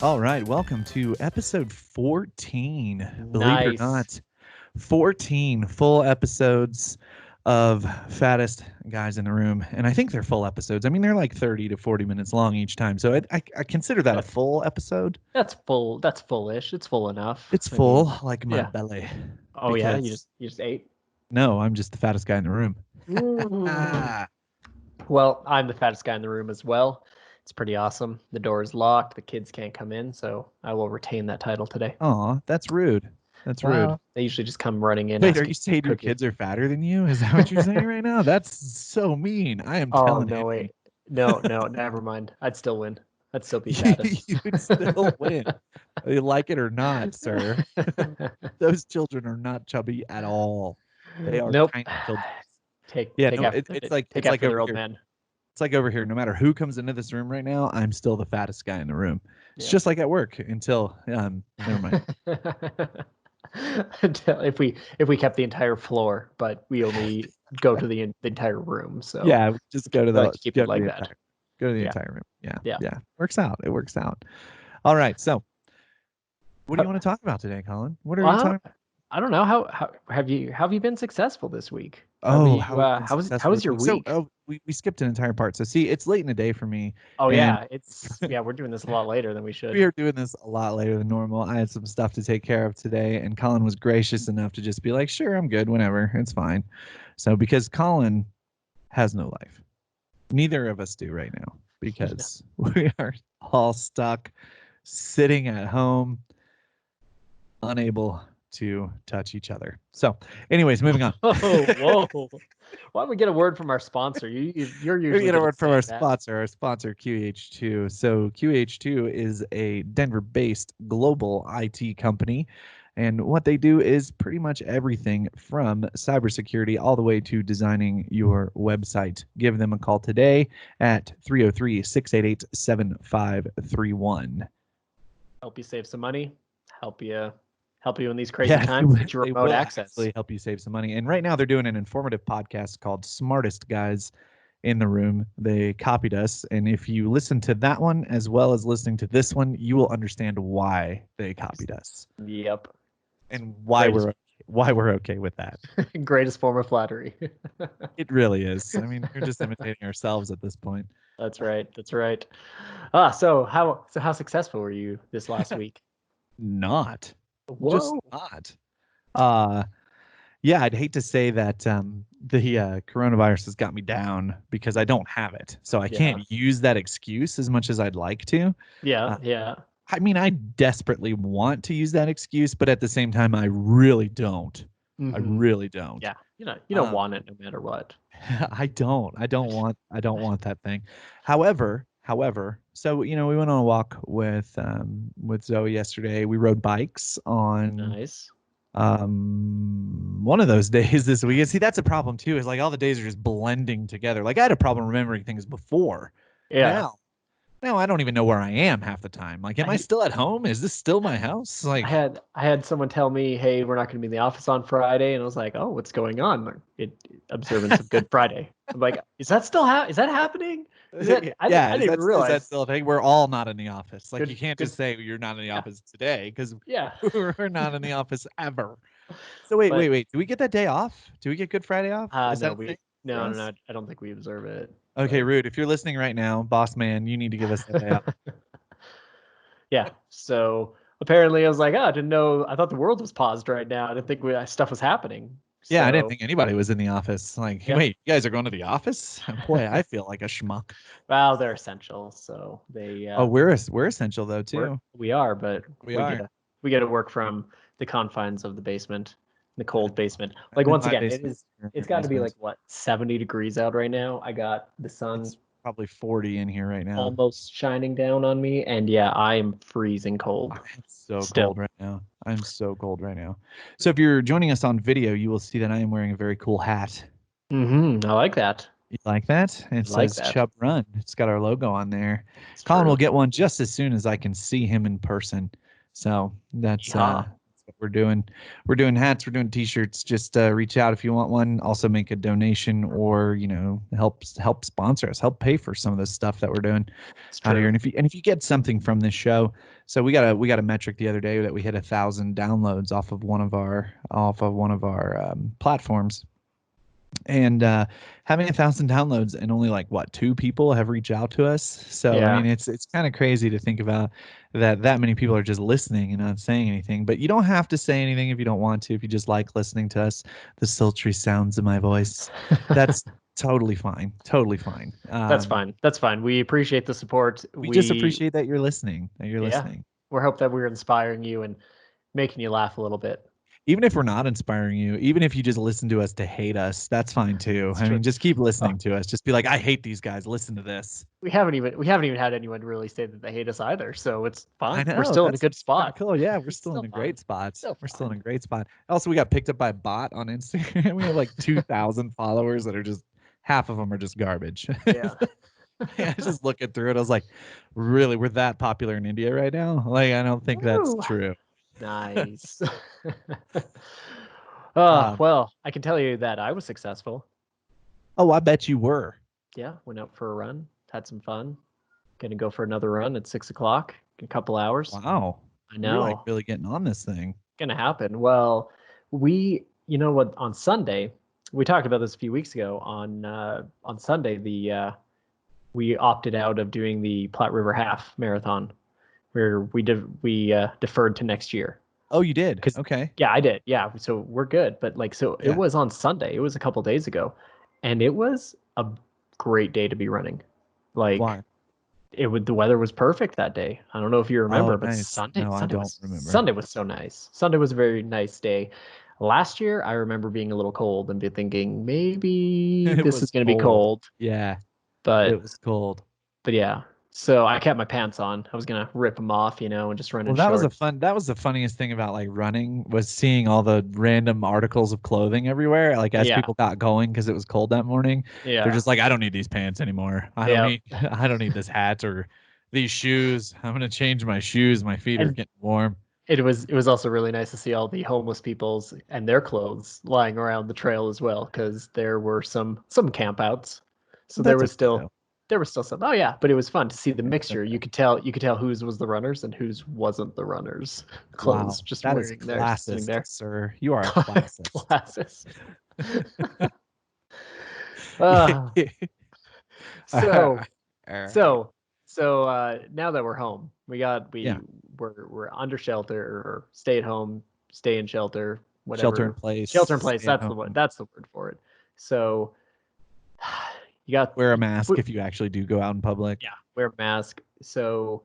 All right, welcome to episode 14. Believe it or Nice. not, 14 full episodes of Fattest Guys in the Room. And I think they're full episodes. I mean, they're like 30 to 40 minutes long each time. So I consider that a That, full episode. that's full. That's fullish. It's full enough. It's I mean, full, like my yeah. belly, Oh yeah. You because just you just ate. no, I'm just the fattest guy in the room. Mm. Well, I'm the fattest guy in the room as well. It's pretty awesome. The door is locked. The kids can't come in, so I will retain that title today. Aw, that's rude. That's rude. Well, they usually just come running in Wait, are asking you for saying your cookies. kids are fatter than you? Is that what you're saying right now? That's so mean. I am Oh telling no, him. wait. No, no, never mind. I'd still win. I'd still be fattest. You would still win. You like it or not, sir. Those children are not chubby at all. They are Nope. tiny children. Take Yeah, take no, after take it's like after their over old here. man. It's like over here. No matter who comes into this room right now, I'm still the fattest guy in the room. It's Yep. just like at work until never mind. If we kept the entire floor, but we only go to the entire room, so Yeah, just go to we like the to keep go it to the like that. entire go to the Yeah, entire room. Yeah, yeah. yeah. Works out. It works out. All right. So, what do you How, want to talk about today, Colin? What are we well, talking? I don't know how have you been successful this week? How have Oh, you how we've been how successful was this your week. So, week? we skipped an entire part. So, see, it's late in the day for me, Oh and yeah, we're doing this a lot later than we we should. are doing this a lot later than normal. I had some stuff to take care of today, and Colin was gracious enough to just be like, "Sure, I'm good. Whenever, it's fine." So, because Colin has no life, neither of us do right now, because we are all stuck sitting at home, unable to touch each other. So, anyways, moving on. Oh, whoa. Why don't we get a word from our sponsor? You're We're usually get a good at word from our saying that. sponsor. Our sponsor, QH2. So QH2 is a Denver-based global IT company, and what they do is pretty much everything from cybersecurity all the way to designing your website. Give them a call today at 303-688-7531. Help you save some money. Help you help you in these crazy Yeah, times. Get your they remote will access. actually help you save some money. And right now they're doing an informative podcast called Smartest Guys in the Room. They copied us. And if you listen to that one as well as listening to this one, you will understand why they copied us Yep. and Greatest why we're okay with that. greatest form of flattery. It really is. I mean, we're just imitating ourselves at this point. That's right. That's right. So how successful were you this last week? Not. Just Whoa. not. Uh Yeah, I'd hate to say that the coronavirus has got me down because I don't have it. So I Yeah. can't use that excuse as much as I'd like to. Yeah. Uh, Yeah. I mean, I desperately want to use that excuse, but at the same time, I really don't. I Mm-hmm. really don't. Yeah. You don't Um, want it no matter what. I don't. I don't want that thing. However, so we went on a walk with Zoe yesterday. We rode bikes on Nice. one of those days this week. And see, that's a problem too, is like all the days are just blending together. Like I had a problem remembering things before. Yeah. Now I don't even know where I am half the time. Like, am I I still at home? Is this still my house? I Like, had I had someone tell me, "Hey, we're not going to be in the office on Friday," and I was like, "Oh, what's going on?" Like, observance of Good Friday. I'm like, "Is that still is that happening? Is that yeah, I didn't even is that realize." still a thing? We're all not in the office. Like, you Good, can't good. just say you're not in the Yeah, office today because yeah. we're not in the office ever. So But wait. Do we get that day off? Do we get Good Friday off? Is that no, a thing for no, no, us? no. I don't think we observe it. Okay, But Rude. If you're listening right now, boss man, you need to give us that day off. yeah. So apparently, I was like, "Oh, I didn't know. I thought the world was paused right now. I didn't think stuff was happening." Yeah, I didn't So think anybody was in the office. Like, yeah. wait, you guys are going to the office? Boy, I feel like a schmuck. Well, they're essential, so they Oh, we're essential though too. we are, but We we are. gotta we gotta work from the confines of the basement, the I'm cold basement. I'm Like in once my again, basement. You're in it's your got to be like basement. what 70 degrees out right now. I got the sun It's probably 40 in here right now. almost shining down on me, and yeah, I am freezing I'm cold so still. cold right now. I'm so cold right now. So if you're joining us on video, you will see that I am wearing a very cool hat. I like that. You like that? It I like says that. Chubb Run. It's got our logo on there. It's Colin will true. get one just as soon as I can see him in person. So that's Yeah. we're doing hats, we're doing t-shirts. Just reach out if you want one. Also make a donation, or help sponsor us, help pay for some of this stuff that we're doing out here. And if you get something from this show, so we got a metric the other day that we hit 1,000 downloads off of one of our platforms. And having 1,000 downloads, and only like 2 people have reached out to us. So I mean, it's kind of crazy to think about that many people are just listening and not saying anything. But you don't have to say anything if you don't want to. If you just like listening to us, the sultry sounds of my voice, that's totally fine. Totally fine. That's fine. That's fine. We appreciate the support. We just appreciate that you're listening. Listening. We hope that we're inspiring you and making you laugh a little bit. Even if we're not inspiring you, even if you just listen to us to hate us, that's fine too. I mean, just keep listening to us. Just be like, I hate these guys. Listen to this. We haven't even had anyone really say that they hate us either, so it's fine. I know, we're still in a good spot. Cool. Yeah, we're still in a great spot. We're still in a great spot. Also, we got picked up by a bot on Instagram. We have like 2,000 followers that are just, half of them are just garbage. Yeah. I was just looking through it. I was like, really, we're that popular in India right now? Like, I don't think that's true. Nice. Well, I can tell you that I was successful. Oh, I bet you were. Yeah, went out for a run, had some fun. Gonna go for another run at 6 o'clock in a couple hours. Wow. I know. You're like really getting on this thing. Gonna happen. Well, on Sunday, we talked about this a few weeks ago. On Sunday, we opted out of doing the Platte River Half Marathon, where we deferred to next year. Oh, you did? Okay. Yeah, I did. Yeah, so we're good. But it was on Sunday. It was a couple days ago, and it was a great day to be running. Why? The weather was perfect that day. I don't know if you remember, but nice. Sunday. No, Sunday I don't was, remember. Sunday was so nice. Sunday was a very nice day. Last year, I remember being a little cold and be thinking maybe this is going to be cold. Yeah, but it was cold. But yeah, so I kept my pants on. I was gonna rip them off, and just run in shorts. That was the funniest thing about like running, was seeing all the random articles of clothing everywhere. Like as people got going because it was cold that morning. Yeah, they're just like, I don't need these pants anymore. I don't need this hat or these shoes. I'm gonna change my shoes. My feet are getting warm. It was also really nice to see all the homeless people's and their clothes lying around the trail as well, because there were some campouts. So there was still some. Oh yeah, but it was fun to see the mixture. You could tell whose was the runners and whose wasn't the runners. Clothes just that wearing is there, classist, there. Sir. You are a classist. So now that we're home, we're under shelter, or stay at home, stay in shelter, whatever. Shelter in place. That's the word. That's the word for it. So you got wear a mask if you actually do go out in public. Yeah, wear a mask. So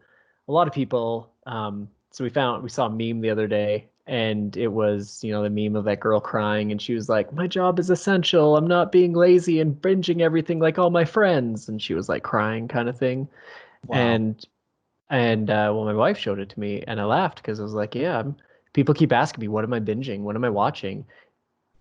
a lot of people. So we saw a meme the other day, and it was the meme of that girl crying, and she was like, "My job is essential. I'm not being lazy and binging everything like all my friends." And she was like crying, kind of thing. Wow. And my wife showed it to me, and I laughed because I was like, "Yeah." People keep asking me, "What am I binging? What am I watching?"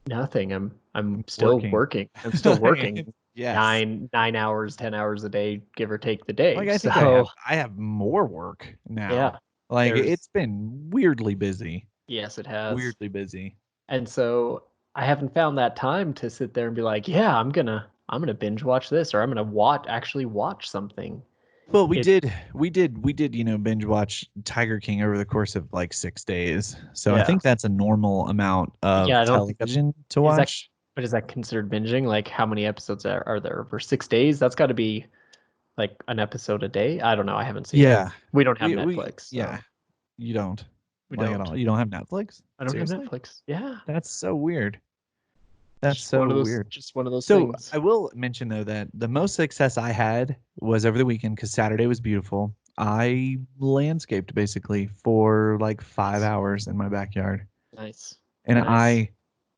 Nothing. I'm still working. I'm still working. Yes. 9 hours, 10 hours a day, give or take the day. Like I think I have more work now. Yeah. Like it's been weirdly busy. Yes, it has. Weirdly busy. And so I haven't found that time to sit there and be like, yeah, I'm gonna binge watch this, or I'm gonna actually watch something. Well, we did, binge watch Tiger King over the course of like 6 days. So I think that's a normal amount of television to watch. But is that considered binging? Like, how many episodes are there for 6 days? That's got to be like an episode a day. I don't know. I haven't seen it. We don't have Netflix. Yeah, you don't. We don't at all. You don't have Netflix? I don't have Netflix. Yeah. That's so weird. That's so weird. Just one of those things. So I will mention, though, that the most success I had was over the weekend, because Saturday was beautiful. I landscaped basically for like 5 hours in my backyard. Nice. And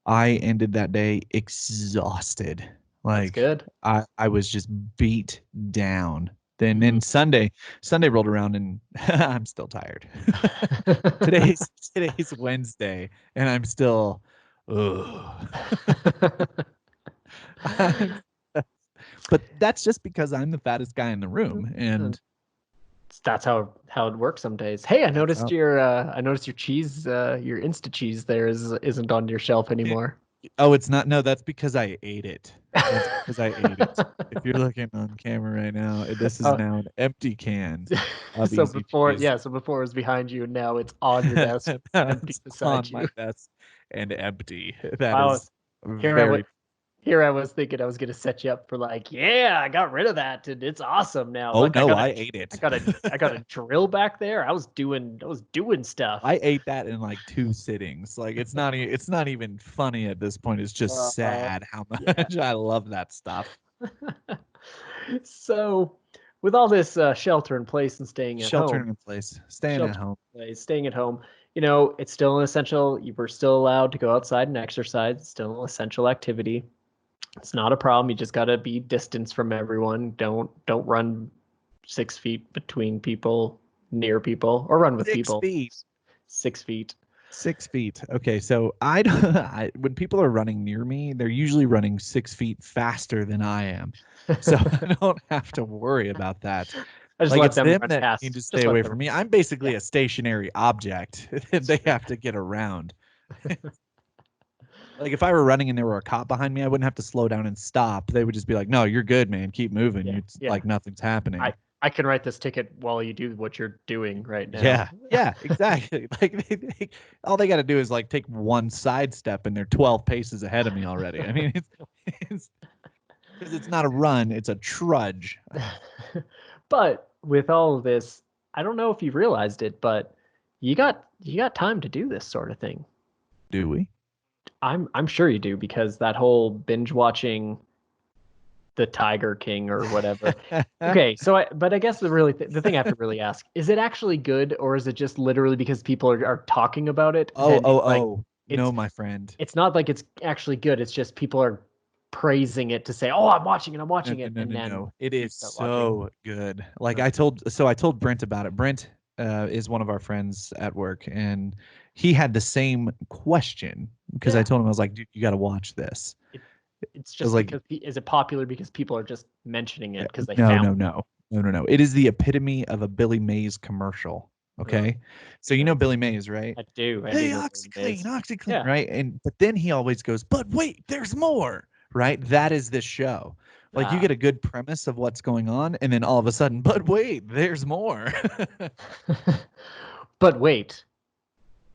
I ended that day exhausted. Like, that's good. I was just beat down. Then Sunday rolled around, and I'm still tired. Today's Wednesday, and I'm still. But that's just because I'm the fattest guy in the room, and That's how it works some days. Hey, That's how. I noticed your cheese, your Insta cheese there isn't on your shelf anymore. Oh, it's not. No, that's because I ate it. That's because I ate it. If you're looking on camera right now, this is Uh, now an empty can of so easy before, cheese. yeah, so before it was behind you, and now it's on your desk, empty It's beside on you. my desk and empty. That I was is here. I was very. here. I was thinking I was gonna set you up for like, yeah, I got rid of that, and it's awesome now. Oh Like no, I ate it. I got a drill back there. I was doing stuff. I ate that in like 2 sittings. Like it's not even funny at this point. It's just Uh, sad how yeah. much I love that stuff. So, with all this shelter in place and staying at Sheltering home, in place, staying at shelter home. in place, staying at home, it's still an essential. You were still allowed to go outside and exercise. It's still an essential activity. It's not a problem. You just gotta be distance from everyone. Don't run 6 feet between people, near people, or run with Six people. feet. 6 feet. 6 feet. Okay, so when people are running near me, they're usually running 6 feet faster than I am, so I don't have to worry about that. I just Like let it's them them run that need to past. stay Just let away them. from me. I'm Yeah. basically a stationary object that they have to get around. Like if I were running and there were a cop behind me, I wouldn't have to slow down and stop. They would just be like, "No, you're good, man. Keep moving. Yeah. It's Yeah. like nothing's happening." I can write this ticket while you do what you're doing right now. Yeah, yeah, exactly. Like all they got to do is like take one sidestep, and they're 12 paces ahead of me already. I mean, it's because it's not a run; it's a trudge. But with all of this, I don't know if you realized it, but you got time to do this sort of thing. Do we? I'm sure you do because that whole binge watching the Tiger King or whatever. Okay, so but I guess the thing I have to really ask, is it actually good or is it just literally because people are talking about it, Oh, then oh, it's like oh! No, it's my friend. it's not like it's actually good, it's just people are praising it to say, "Oh, I'm No, watching no, it," no, and no, then no. It you is start watching. so good. Like Uh, I told Brent about it. Brent is one of our friends at work, and he had the same question because I yeah, told him I was like, "Dude, you got to watch this." it it's I was just like, because is it popular because people are just mentioning it because they No, found no, no, no, no, no. It is the epitome of a Billy Mays commercial. it. Okay, so you Okay. know Billy Mays, right? I do Hey, know what it OxyClean, is. OxyClean, Yeah. right? And but then he always goes, but wait, there's more, right? That is this show. Like you Uh, get a good premise of what's going on, and then all of a sudden, but wait, there's more. but wait,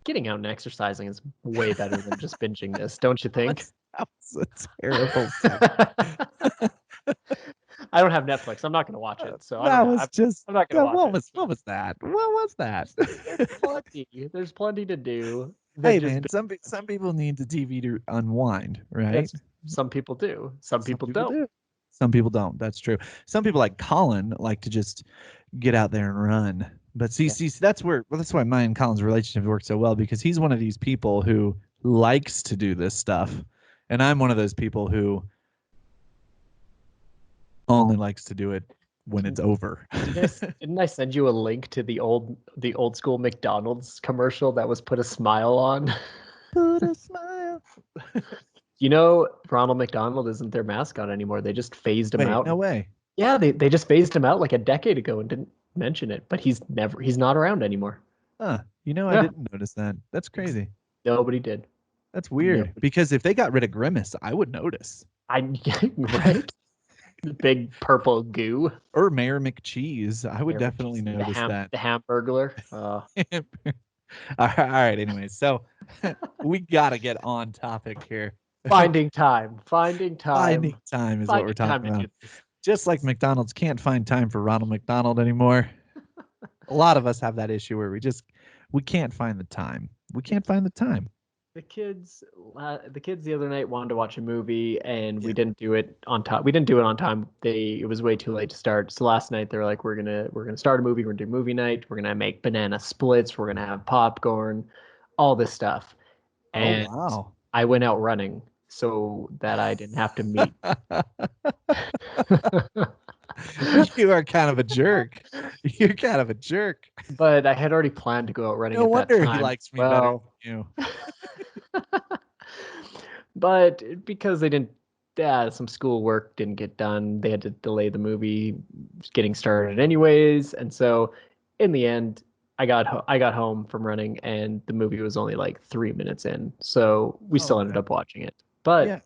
getting out and exercising is way better than just binging this, don't you think? That was a terrible thing. I don't have Netflix. I'm not going to watch it, so I don't That know. was just I'm not going to watch it. what was that? What was that? There's plenty. There's plenty to do than Hey just man, some people need the TV to unwind, right? that's some people do. Some Some people people don't. do. Some people don't. That's true. Some people like Colin like to just get out there and run. But Yeah. that's where that's why mine and Colin's relationship works so well because he's one of these people who likes to do this stuff, and I'm one of those people who only likes to do it when it's over. Didn't I send you a link to the old school McDonald's commercial that was put a smile on? Put a smile. Ronald McDonald isn't their mascot anymore. They just phased him Wait, out. no way. Yeah, they just phased him out like a decade ago and didn't mention it, but he's not around anymore. Huh. You know, I Yeah, didn't notice that. That's crazy. nobody did. That's weird Nobody. because if they got rid of Grimace, I would notice. I right? The big purple goo. Or Mayor McCheese, I would There, definitely notice that. the Hamburglar. All right. Anyway, so we got to get on topic here. Finding time. Finding Finding time. time is what we're Finding time talking to do about. this. Just like McDonald's can't find time for Ronald McDonald anymore. A lot of us have that issue where we can't find the time. We can't find the time. The kids the other night wanted to watch a movie and Yeah. we didn't do it on time. We didn't do it on time. It was way too late to start. So last night they were like, we're gonna start a movie. We're gonna do movie night. We're gonna make banana splits. We're gonna have popcorn, all this stuff. Oh And wow. I went out running so that I didn't have to meet. You are kind of a jerk. You're kind of a jerk. But I had already planned to go out running No at that wonder he time likes as me better well. than you. But because they didn't some school work didn't get done. They had to delay the movie getting started anyways. And so in the end, I got home from running and the movie was only like 3 minutes in. So we still ended Okay. up watching it. Yeah.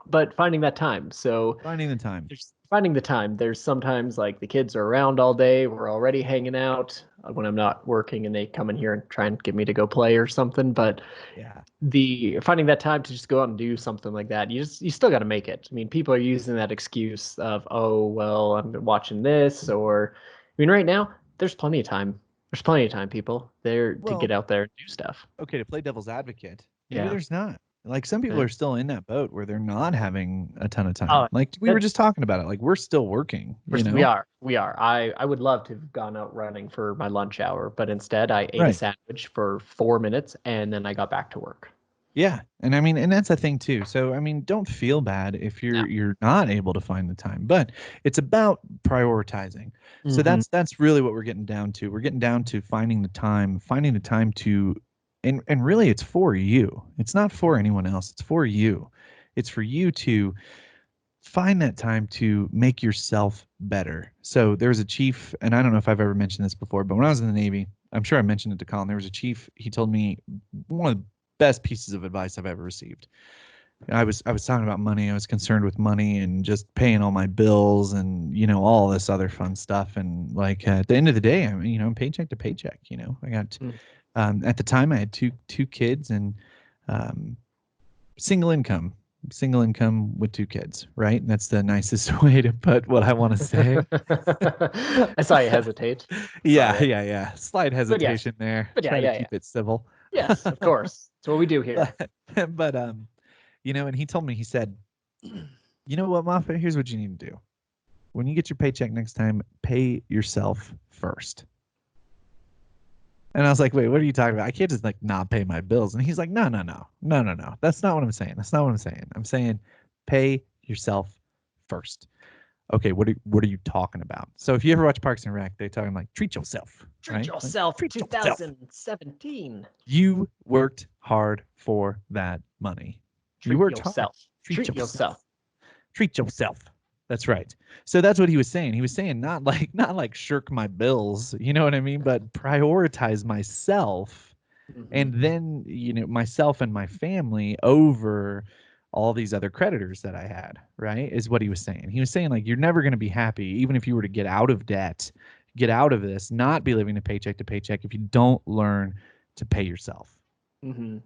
But finding that time. So Finding the time. there's finding the time. There's sometimes like the kids are around all day. We're already hanging out when I'm not working and they come in here and try and get me to go play or something. But Yeah. the finding that time to just go out and do something like that, you still got to make it. I mean, people are using that excuse of, oh, well, I'm watching this, or I mean, right now there's plenty of time. There's plenty of time, people there to Well, get out there and do stuff. okay, to play devil's advocate, maybe Yeah. there's not. Like some people Yeah. are still in that boat where they're not having a ton of time. Oh, Like we were just talking about it. Like we're still working, you we know? are. We are. I would love to have gone out running for my lunch hour, but instead I ate a Right. sandwich for 4 minutes and then I got back to work. Yeah. And I mean, and that's a thing too. So I mean, don't feel bad if Yeah. you're not able to find the time, but it's about prioritizing. So Mhm. that's really what we're getting down to. We're getting down to finding the time to and really it's for you. It's not for anyone else. It's for you. It's for you to find that time to make yourself better. So there's a chief, and I don't know if I've ever mentioned this before, but when I was in the Navy, I'm sure I mentioned it to Colin. There was a chief. He told me one of the best pieces of advice I've ever received. I was talking about money. I was concerned with money and just paying all my bills and all this other fun stuff. And like at the end of the day, I'm paycheck to paycheck. I got Mm. at the time I had two kids and um, single income with two kids, right? And that's the nicest way to put what I want to say. I saw you hesitate. Saw Yeah, you. yeah. Slight But yes. hesitation there. But yeah, Try to yeah, yeah. keep it civil. Yes, of course. That's what we do here. but and he told me, he said, you know what, Moffat, here's what you need to do. When you get your paycheck next time, pay yourself first. And I was like, wait, what are you talking about? I can't just like not pay my bills. And he's like, no. That's not what I'm saying. That's not what I'm saying. I'm saying pay yourself first. Okay, what are you talking about? So if you ever watch Parks and Rec, they're talking like treat yourself. Treat Right? Like, yourself treat yourself. 2017. You worked hard for that money. You Treat worked hard. yourself. Treat yourself. Treat yourself. That's right. So that's what he was saying. He was saying not like shirk my bills, you know what I mean, but prioritize myself and then, myself and my family over all these other creditors that I had, right? Is what he was saying. He was saying like you're never going to be happy even if you were to get out of debt, get out of this, not be living to paycheck if you don't learn to pay yourself. Mm-hmm.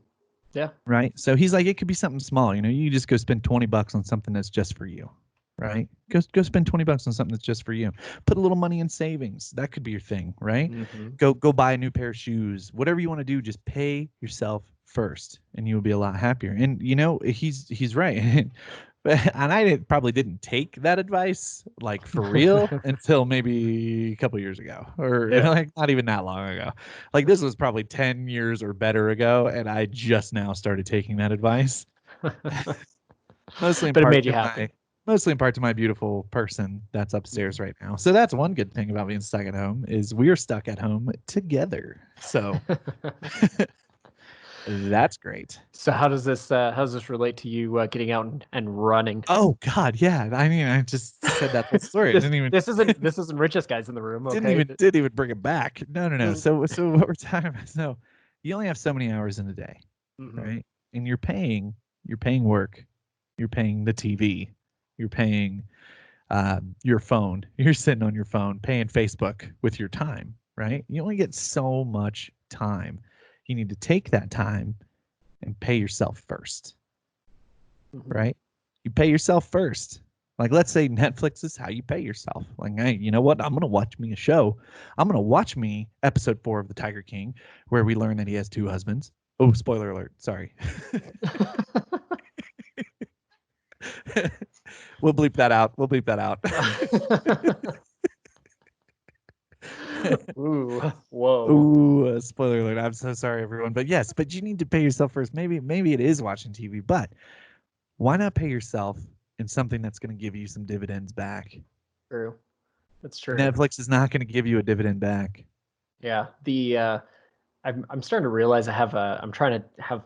Yeah. Right. So he's like, it could be something small. You just go spend $20 on something that's just for you. Right. Go spend $20 on something that's just for you. Put a little money in savings. That could be your thing. Right. Mm-hmm. Go buy a new pair of shoes. Whatever you want to do, just pay yourself first and you will be a lot happier. And he's right. And I probably didn't take that advice like for real until maybe a couple years ago, or Yeah. like not even that long ago. Like this was probably 10 years or better ago, and I just now started taking that advice. Mostly in But it part made you to happy. my beautiful person that's upstairs right now. So that's one good thing about being stuck at home is we're stuck at home together. So that's great. So how does this relate to you getting out and running? Oh God, yeah. I mean, I just said that whole story. I This isn't richest guys in the room, didn't okay? even bring it back. No. So what we're talking about? So you only have so many hours in a day, Mm-hmm. right? And you're paying work, you're paying the TV, you're paying your phone. You're sitting on your phone paying Facebook with your time, right? You only get so much time. You need to take that time and pay yourself first, Mm-hmm. right? You pay yourself first. Like, let's say Netflix is how you pay yourself. Like, hey, you know what? I'm going to watch me a show. I'm going to watch me episode 4 of The Tiger King, where we learn that he has 2 husbands. Oh, spoiler alert. Sorry. We'll bleep that out. Ooh, whoa. Ooh, spoiler alert. I'm so sorry, everyone. But yes, but you need to pay yourself first. Maybe it is watching TV, but why not pay yourself in something that's going to give you some dividends back? True. That's true. Netflix is not going to give you a dividend back. Yeah. I'm starting to realize I'm trying to have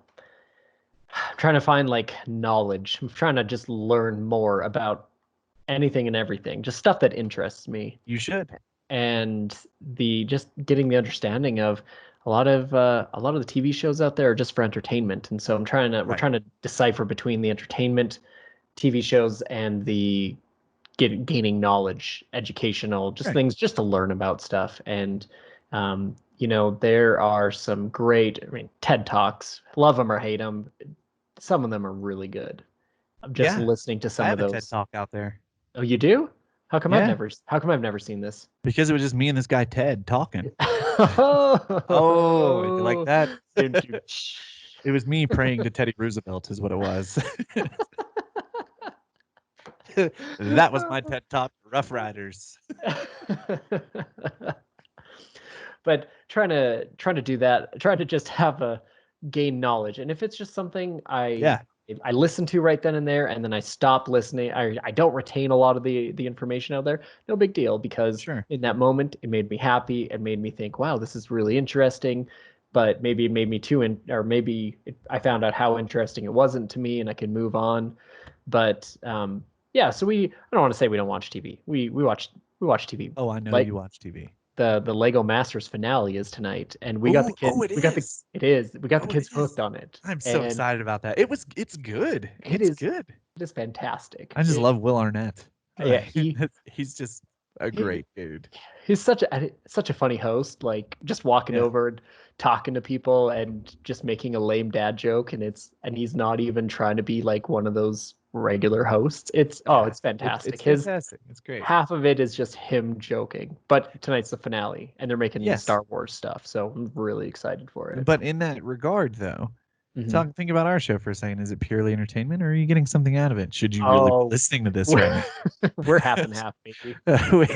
I'm trying to find like knowledge. I'm trying to just learn more about anything and everything, just stuff that interests me. You should. And the just getting the understanding of a lot of the TV shows out there are just for entertainment. And so we're Right. trying to decipher between the entertainment TV shows and the gaining knowledge, educational, just Right. things just to learn about stuff. And there are some great, I mean, TED Talks, love them or hate them. Some of them are really good. I'm just Yeah. listening to I some of have a TED those. Talk out there. Oh, you do? Yeah. How come I've never seen this? Because it was just me and this guy Ted talking. Oh, you like Oh, that? didn't you? It was me praying to Teddy Roosevelt, is what it was. That was my TED Talk, Rough Riders. But trying to do that, trying to just have a gain knowledge. And if it's just something Yeah, I listen to right then and there, and then I stop listening, I don't retain a lot of the information out there, no big deal, because sure. in that moment it made me happy. It made me think, wow, this is really interesting. But maybe it made me too or maybe I found out how interesting it wasn't to me, and I can move on. But yeah, so I don't want to say we don't watch TV. We watch TV. Oh, I know Like you watch TV. the Lego Masters finale is tonight, and we got the Oh, kid. it We got the is. it is. We got the Oh, it kids hooked is. on it, I'm so and excited about that. It's good. it It's is good. it is fantastic. I just love Will Arnett. Yeah, Like, he's just a he great dude. he's such a funny host. Like just walking Yeah. over and talking to people and just making a lame dad joke, and he's not even trying to be like one of those regular hosts. Yeah. It's fantastic. It's His fantastic. It's great. half of it is just him joking. But tonight's the finale, and they're making Yes. Star Wars stuff, so I'm really excited for it. But in that regard, though, Mhm. think about our show for a second. Is it purely entertainment, or are you getting something out of it? Should you really be Oh, listening to this right we're, now? we're half and half, maybe.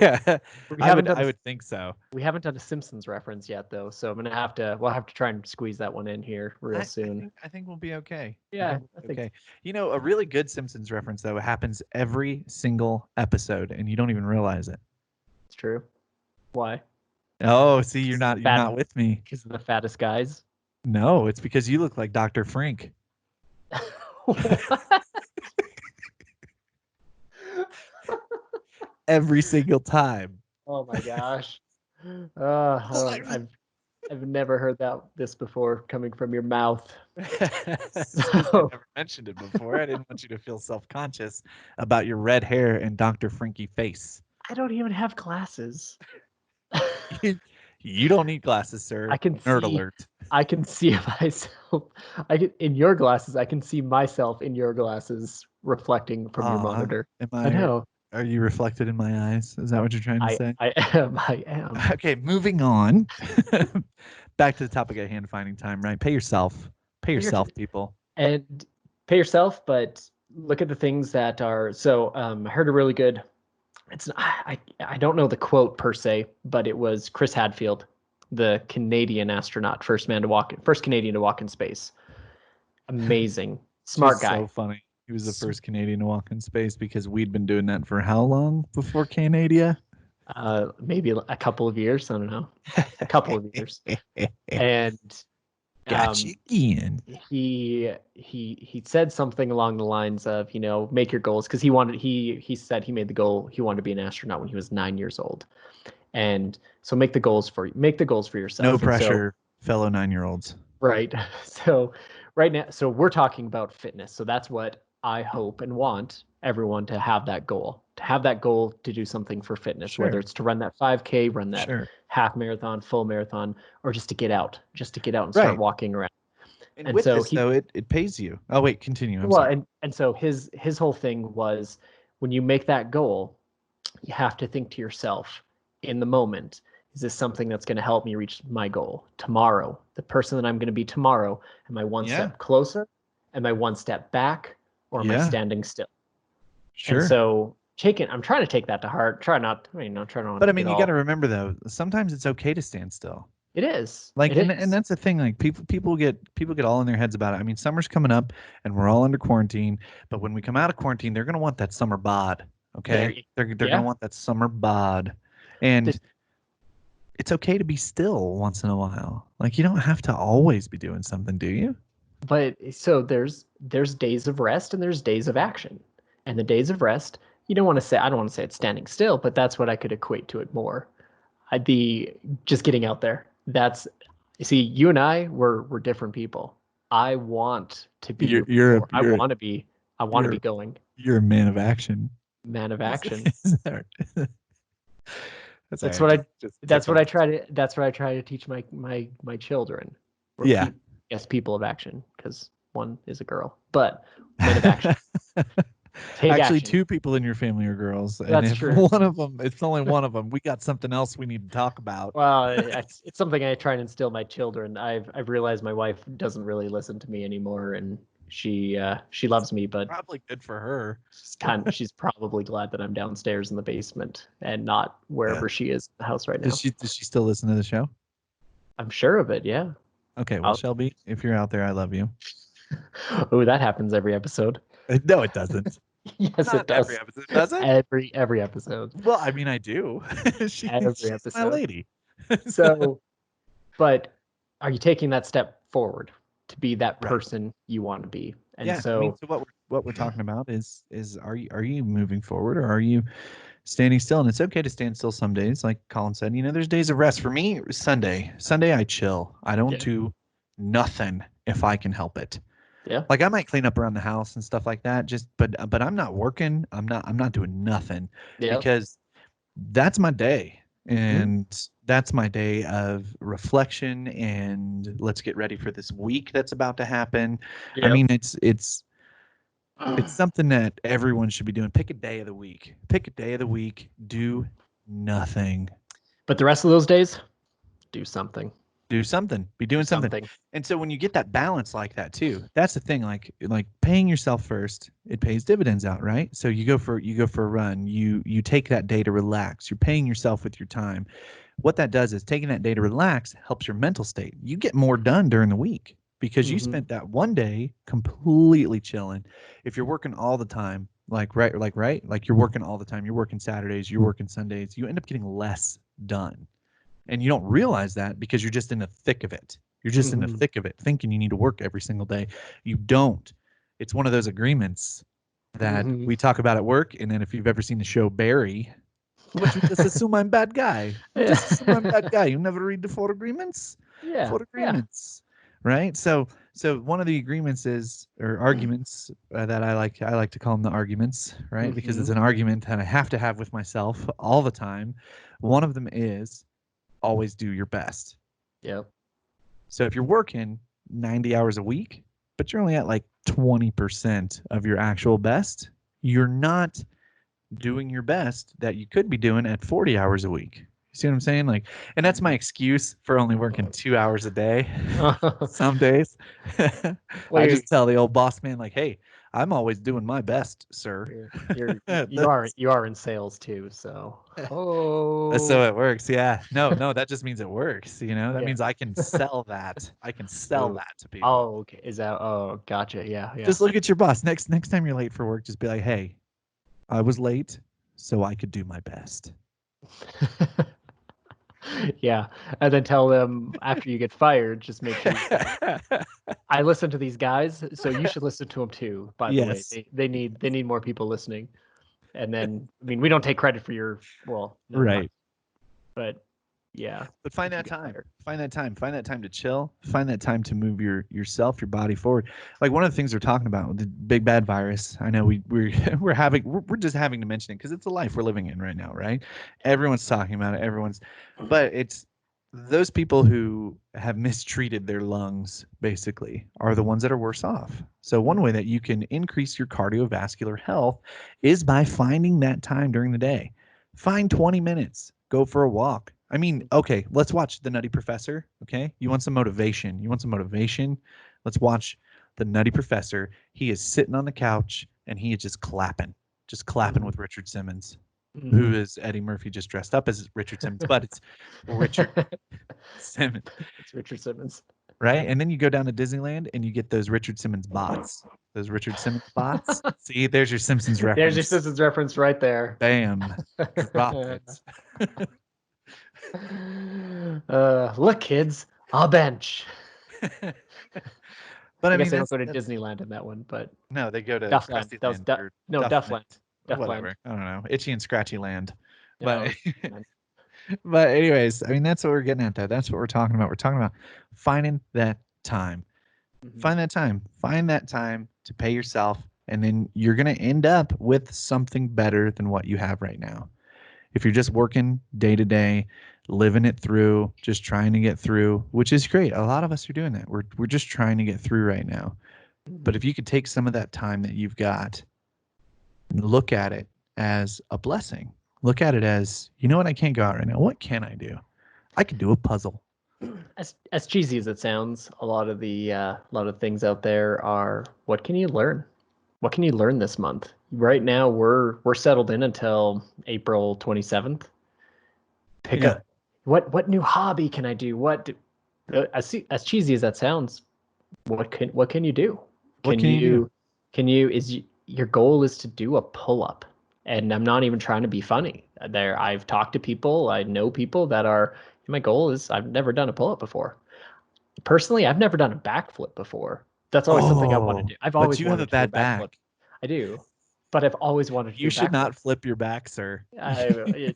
Yeah, We haven't done I would think so. we haven't done a Simpsons reference yet, though, so we'll have to try and squeeze that one in here real soon. I think we'll be okay. I Yeah, think I we'll be think okay. You know, a really good Simpsons reference though happens every single episode, and you don't even realize it. it's true. Why? Oh, see, Because of the you're fat, not with me. because of the fattest guys. No, it's because you look like Dr. Frank What? every single time. Oh my gosh. Oh, I I've never heard this before coming from your mouth. it's because I So never mentioned it before. I didn't want you to feel self-conscious about your red hair and Dr. Frankie face. I don't even have glasses. You, you don't need glasses, sir. I can Nerd see alert. I can see myself. In your glasses. I can see myself in your glasses reflecting from your monitor. Am I I? know. Are you reflected in my eyes? Is that what you're trying to say? I am. I am. Okay, moving on. Back to the topic at hand, finding time, right? Pay yourself. Pay But yourself, people. and pay yourself, but look at the things that are. So I heard a really good. I don't know the quote per se, but it was Chris Hadfield, the Canadian astronaut, first Canadian to walk in space. Amazing, smart Just guy. so funny. He was the first Canadian to walk in space because we'd been doing that for how long before Canada? Maybe a couple of years. I don't know, a couple of years. And Gotcha um, again. he said something along the lines of, make your goals, because he said he made the goal, he wanted to be an astronaut when he was 9 years old. And so make the goals for yourself. No And so pressure, fellow 9-year-olds. right. So right now, so we're talking about fitness. So that's what I hope and want everyone to have that goal to do something for fitness, whether Sure, it's to run that 5K, run that sure. half marathon, full marathon, or just to get out and start Right. walking around. And And with so this though, it pays you. Oh wait, continue. I'm well, sorry. and so his whole thing was, when you make that goal, you have to think to yourself in the moment, is this something that's going to help me reach my goal tomorrow? The person that I'm going to be tomorrow, am I one Yeah. step closer? Am I one step back? Or am I Yeah. standing still? And Sure. so I'm trying to take that to heart. Try not But I to mean, get you got to all. remember though, sometimes it's okay to stand still. It is. Like, It and is. that's the thing. Like, people get all in their heads about it. I mean, summer's coming up, and we're all under quarantine. But when we come out of quarantine, they're gonna want that summer bod. There. Okay, they're gonna Yeah. want that summer bod, and it's okay to be still once in a while. Like, you don't have to always be doing something, do you? But so there's days of rest and there's days of action. And the days of rest, you don't want to say I don't want to say it's standing still, but that's what I could equate to it more. I'd be just getting out there. That's you see, you and we're different people. I want to be You're moving you're a, forward. you're I want to you're be going. you're a man of action. Man of Is- action. is that right? That's all That's right. what Just that's what tickling. I try to that's what I try to teach my children. Or Yeah. people of action, because one is a girl. But men of action. Take Actually, action. two people in your family are girls, and That's if true. one of them, it's only one of them, we got something else we need to talk about. Well, it's something I try and instill my children. I've realized my wife doesn't really listen to me anymore, and she loves me, but Probably good for her. she's probably glad that I'm downstairs in the basement and not Yeah. wherever she is in the house right now. Does she still listen to the show? I'm sure of it. Yeah. Okay, well, I'll, Shelby, if you're out there, I love you. oh, that happens every episode. No, it doesn't. Yes, Not it does. every episode, does it? Every episode. Well, I mean, I do. Every She's my episode. lady. So, but are you taking that step forward to be that Right. person you want to be? And Yeah, so, I mean, so what we're talking about is are you moving forward or are you standing still? And it's okay to stand still some days, like Colin said. You know, there's days of rest. For me, Sunday. Sunday I chill. I don't yeah, do nothing if I can help it. yeah, Like I might clean up around the house and stuff like that. Just but I'm not working. I'm not doing nothing yeah, because that's my day. mhm, And that's my day of reflection and let's get ready for this week that's about to happen. I yeah. mean, it's something that everyone should be doing. Pick a day of the week. Pick a day of the week. Do nothing. But the rest of those days, do something. Do something. Be Do doing something. something. And so when you get that balance like that too, that's the thing. Like paying yourself first, it pays dividends out, right? So you go for a run. You take that day to relax. You're paying yourself with your time. What that does is taking that day to relax helps your mental state. You get more done during the week because you Hmm. spent that one day completely chilling. If you're working all the time, like you're working all the time, you're working Saturdays, you're working Sundays, you end up getting less done. And you don't realize that because you're just in the thick of it. You're just in the Hmm. thick of it, thinking you need to work every single day. You don't. It's one of those agreements that Hmm. we talk about at work. And then if you've ever seen the show Barry, what you just assume I'm bad guy. You just assume I'm bad guy. You never read the four agreements. Yeah, Four yeah. agreements, right? So one of the agreements is or arguments that I like to call them the arguments, right? Because Hmm. it's an argument that I have to have with myself all the time. One of them is always do your best. Yep. So if you're working 90 hours a week, but you're only at like 20% of your actual best, you're not doing your best that you could be doing at 40 hours a week. You see what I'm saying? Like, and that's my excuse for only working 2 hours a day. Some days Well, I just tell the old boss man, like, hey, I'm always doing my best, sir. you are in sales too, so That's oh so it works. Yeah. No, that just means it works. That yeah. means I can sell that. I can sell Ooh. that to people. Oh, okay. Is that? Oh, gotcha. Yeah, yeah. Just look at your boss. Next time you're late for work, just be like, hey, I was late, so I could do my best. Yeah, and then tell them after you get fired, just make sure you say, "I listen to these guys, so you should listen to them too." By the way, Yes. they need more people listening. And then, I mean, we don't take credit for your well, never mind. Right. But yeah, But find if you that get time. fired, Find that time. Find that time to chill. Find that time to move yourself, your body forward. Like one of the things we're talking about with the big bad virus. I know we're we're just having to mention it because it's the life we're living in right now, right? Everyone's talking about it. But it's those people who have mistreated their lungs basically are the ones that are worse off. So one way that you can increase your cardiovascular health is by finding that time during the day. Find 20 minutes. Go for a walk. I mean, okay, let's watch The Nutty Professor. Okay. You want some motivation? You want some motivation? Let's watch The Nutty Professor. He is sitting on the couch and he is just clapping with Richard Simmons, who Mhm. is Eddie Murphy just dressed up as Richard Simmons, but it's Richard Simmons, It's Richard Simmons. right? And then you go down to Disneyland and you get those Richard Simmons bots. Those Richard Simmons bots. See, there's your Simpsons There's your reference. Simpsons reference right there. Bam. Drop it. Look, kids, a bench. But I I guess mean, they don't go to that's Disneyland in that one, but no, they go to Duffland. Krusty That was Land or no Duffland, Duffland. Duffland. whatever. I don't know, Itchy and Scratchy Land. No. But but anyways, I mean, that's what we're getting at. That's what we're talking about. We're talking about finding that time. Mhm. Find that time. Find that time to pay yourself, and then you're gonna end up with something better than what you have right now. If you're just working day to day, living it through, just trying to get through, which is great. A lot of us are doing that. We're just trying to get through right now. But Mhm. if you could take some of that time that you've got and look at it as a blessing, look at it as, you know what, I can't go out right now. What can I do? I could do a puzzle. As cheesy as it sounds, a lot of things out there are what can you learn? What can you learn this month? Right now we're settled in until April 27th. Pick Yeah. up what new hobby can I do? As cheesy as that sounds, what can you do? What Can can you do? your goal is to do a pull-up? And I'm not even trying to be funny. There I've talked to people, I know people that are my goal is I've never done a pull-up before. Personally, I've never done a backflip before. That's always something I want to Oh, do. I've but always you have a wanted to do a bad backflip. back. I do, but I've always wanted to do You a should backflip. not flip your back, sir.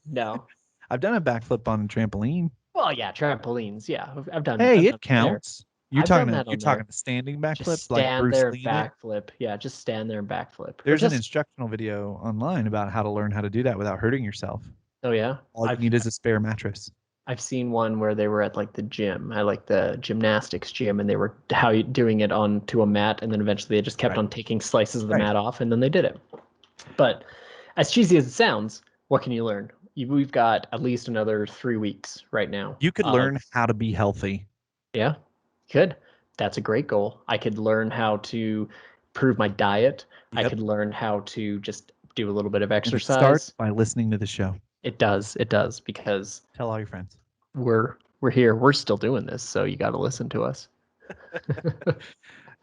No. I've done a backflip on a trampoline. Well, yeah, trampolines. Yeah, Hey, I've done it there. counts. I've done that You're on talking there. a standing Just backflip like stand Bruce there and Lee did. backflip. Yeah, just stand there and backflip. Or There's an just instructional video online about how to learn how to do that without hurting yourself. oh yeah. All you need is a spare mattress. I've seen one where they were at like the gym. I like the gymnastics gym, and they were how you doing it onto a mat, and then eventually they just kept Right. on taking slices of the Right. mat off, and then they did it. But as cheesy as it sounds, what can you learn? We've got at least another 3 weeks right now. You could learn how to be healthy. Yeah, good. That's a great goal. I could learn how to improve my diet. I Yep. could learn how to just do a little bit of And it starts exercise. by listening to the show. It does, because Tell all your friends. we're here. We're still doing this, so you got to listen to us.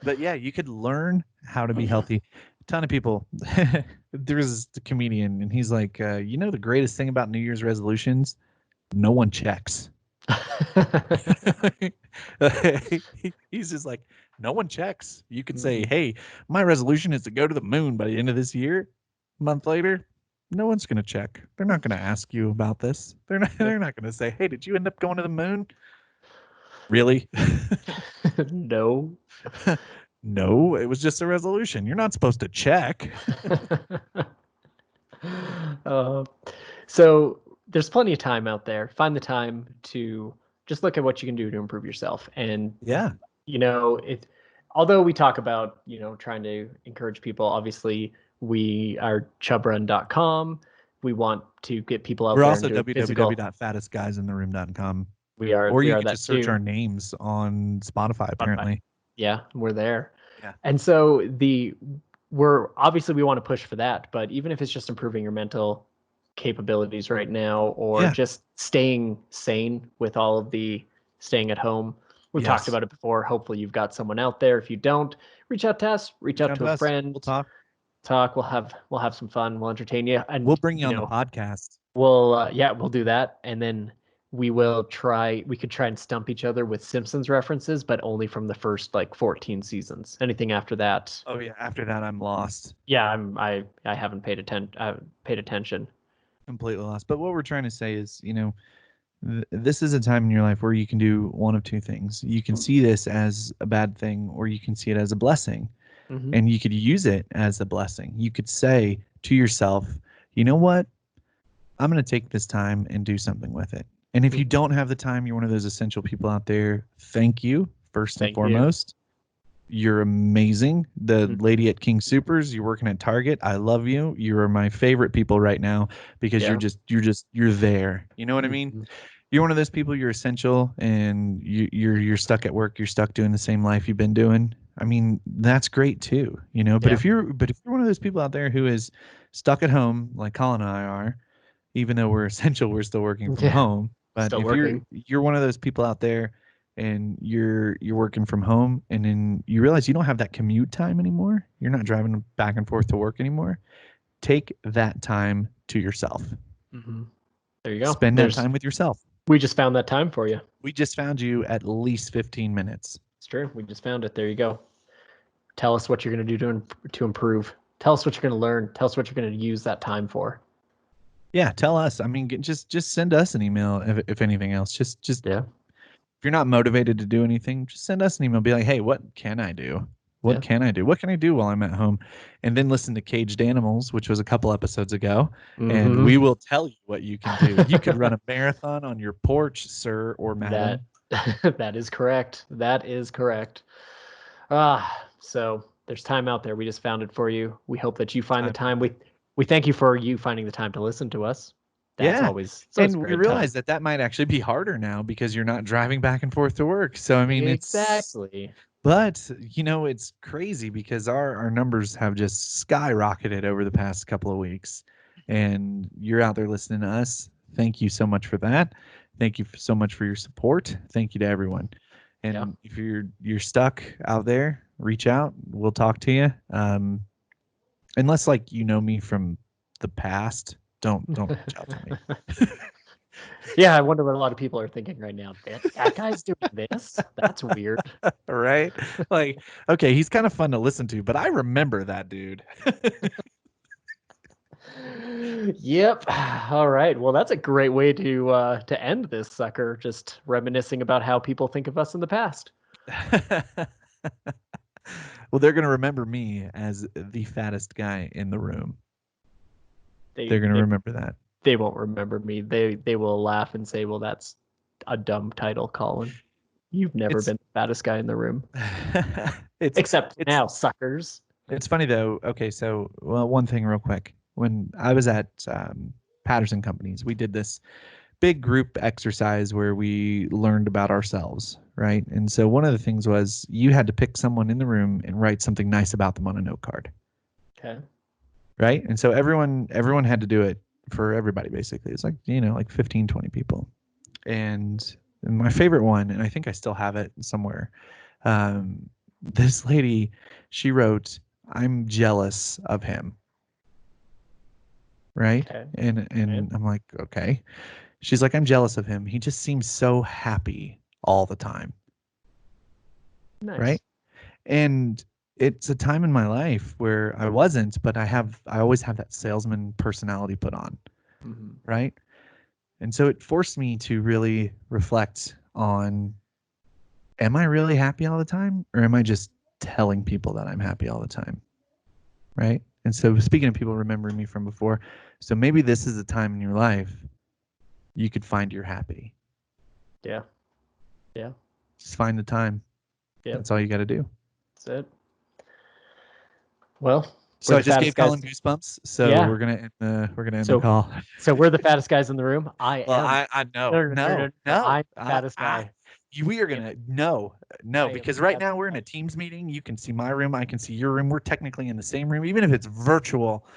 But yeah, you could learn how to be healthy. A ton of people. There's the comedian, and he's like, the greatest thing about New Year's resolutions? No one checks. He's just like, no one checks. You could say, hey, my resolution is to go to the moon by the end of this year. A month later, no one's going to check. They're not going to ask you about this. They're not going to say, hey, did you end up going to the moon? Really? No. No, it was just a resolution. You're not supposed to check. uh, so there's plenty of time out there. Find the time to just look at what you can do to improve yourself. And Yeah. it although we talk about, trying to encourage people, obviously we are chubrun.com. We want to get people out We're there also and doing physical. www.fattestguysintheroom.com. We are Or we you are could that just search too. our names on Spotify, Spotify. apparently. Yeah, we're there. Yeah. And so we're obviously we want to push for that, but even if it's just improving your mental capabilities right now, or Yeah. just staying sane with all of the staying at home. We've talked Yes. about it before. Hopefully you've got someone out there. If you don't, reach out to us, reach out to a us. friend, We'll talk. We'll have some fun. We'll entertain you. And We'll bring you on the podcast. we'll do that. And then we could try and stump each other with Simpsons references, but only from the first like 14 seasons. Anything after that. Oh yeah. After that, I'm lost. Yeah, I haven't paid attention. Completely lost. But what we're trying to say is, this is a time in your life where you can do one of two things. You can see this as a bad thing, or you can see it as a blessing. Mm-hmm. And you could use it as a blessing. You could say to yourself, you know what? I'm going to take this time and do something with it. And if you don't have the time, you're one of those essential people out there. Thank you, first and foremost. You're amazing. The lady at King Supers, you're working at Target. I love you. You are my favorite people right now because you're there. You know what I mean? You're one of those people. You're essential, and you're stuck at work. You're stuck doing the same life you've been doing. I mean, that's great too. But if you're one of those people out there who is stuck at home, like Colin and I are, even though we're essential, we're still working from home. But Still if working. you're one of those people out there and you're working from home, and then you realize you don't have that commute time anymore, you're not driving back and forth to work anymore, take that time to yourself. There you go. Spend that time with yourself. We just found that time for you. We just found you at least 15 minutes. It's true. We just found it. There you go. Tell us what you're going to do to improve. Tell us what you're going to learn. Tell us what you're going to use that time for. Yeah, tell us. I mean, just send us an email if anything else. Just Yeah. if you're not motivated to do anything, just send us an email. Be like, hey, what can I do? What can I do? What can I do while I'm at home? And then listen to Caged Animals, which was a couple episodes ago, and we will tell you what you can do. You could run a marathon on your porch, sir or madam. That is correct. That is correct. So there's time out there. We just found it for you. We hope that you find the time. We thank you for you finding the time to listen to us. That's always and we realize that might actually be harder now because you're not driving back and forth to work. So I mean, exactly. But it's crazy because our numbers have just skyrocketed over the past couple of weeks, and you're out there listening to us. Thank you so much for that. Thank you so much for your support. Thank you to everyone. And if you're stuck out there, reach out. We'll talk to you. Unless me from the past, don't reach out to me. Yeah, I wonder what a lot of people are thinking right now. That guy's doing this? That's weird. Right? Okay, he's kind of fun to listen to, but I remember that dude. Yep. All right. Well, that's a great way to end this sucker. Just reminiscing about how people think of us in the past. Well, they're gonna remember me as the fattest guy in the room. They're gonna remember that. They won't remember me. They will laugh and say, "Well, that's a dumb title, Colin. You've never been the fattest guy in the room." Except now, suckers. It's funny though. Okay, so one thing real quick. When I was at Patterson Companies, we did this big group exercise where we learned about ourselves, right? And so one of the things was you had to pick someone in the room and write something nice about them on a note card. Okay. Right? And so everyone had to do it for everybody basically. It's like 15, 20 people. And my favorite one, and I think I still have it somewhere, this lady, she wrote, "I'm jealous of him." Right? Okay. And I'm like, okay. She's like, "I'm jealous of him. He just seems so happy all the time." Nice. Right? And it's a time in my life where I wasn't, but I always have that salesman personality put on. Mm-hmm. Right? And so it forced me to really reflect on, am I really happy all the time? Or am I just telling people that I'm happy all the time? Right? And so speaking of people remembering me from before, so maybe this is a time in your life you could find your happy. Yeah. Yeah. Just find the time. Yeah. That's all you got to do. That's it. Well, so I just gave Colin goosebumps. So we're gonna end the call. So we're the fattest guys in the room. I know. No. I'm the fattest guy. We are gonna no, because right now we're in a Teams meeting. You can see my room. I can see your room. We're technically in the same room, even if it's virtual.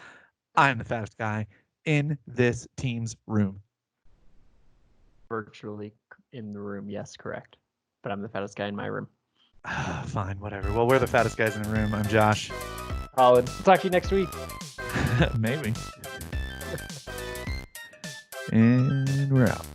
I'm the fattest guy in this Teams room. Virtually in the room, yes, correct. But I'm the fattest guy in my room. Fine, whatever. Well, we're the fattest guys in the room. I'm Josh. Colin. Talk to you next week. Maybe. And we're out.